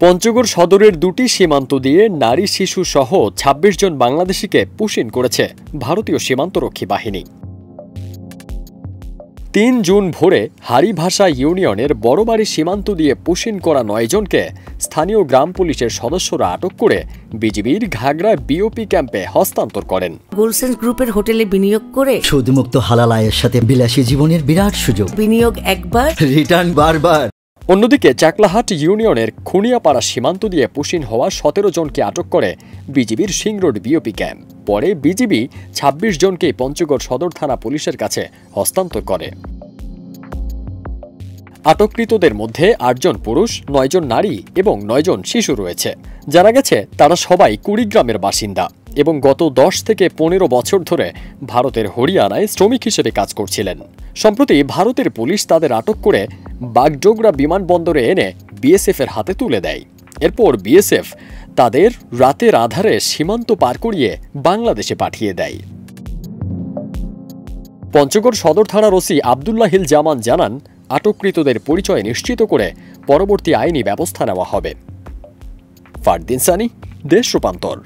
পঞ্চগড় সদরের দুটি সীমান্ত দিয়ে নারী শিশু সহ ২৬ জন বাংলাদেশিকে পুশিন করেছে ভারতীয় সীমান্তরক্ষী বাহিনী। ৩ জুন ভোরে হারিভাষা ইউনিয়নের বড়বাড়ি সীমান্ত দিয়ে পুশিন করা ৯ জনকে স্থানীয় গ্রাম পুলিশের সদস্যরা আটক করে বিজিবির ঘাগড়া বিওপি ক্যাম্পে হস্তান্তর করেন। গোলসেন্স গ্রুপের হোটেলে বিনিয়োগ করে সুদমুক্ত হালাল আয়ের সাথে বিলাসী জীবনের বিরাট সুযোগ। বিনিয়োগ একবার, রিটার্ন বারবার। অন্যদিকে চাকলাহাট ইউনিয়নের খুনিয়াপাড়া সীমান্ত দিয়ে পুশিন হওয়া ১৭ জনকে আটক করে বিজিবির সিংরোড বিওপি ক্যাম্প। পরে বিজিবি ২৬ জনকে পঞ্চগড় সদর থানা পুলিশের কাছে হস্তান্তর করে। আটককৃতদের মধ্যে ৮ জন পুরুষ, ৯ জন নারী এবং ৯ জন শিশু রয়েছে। জানা গেছে তারা সবাই কুড়িগ্রামের বাসিন্দা এবং গত ১০ থেকে ১৫ বছর ধরে ভারতের হরিয়ানায় শ্রমিক হিসেবে কাজ করছিলেন। সম্প্রতি ভারতের পুলিশ তাদের আটক করে বাগডোগরা বিমানবন্দরে এনে বিএসএফের হাতে তুলে দেয়। এরপর বিএসএফ তাদের রাতের আধারে সীমান্ত পার করিয়ে বাংলাদেশে পাঠিয়ে দেয়। পঞ্চগড় সদর থানার ওসি আবদুল্লাহিল জামান জানান, আটককৃতদের পরিচয় নিশ্চিত করে পরবর্তী আইনি ব্যবস্থা নেওয়া হবে। ফারদিন সানি, দেশ রূপান্তর।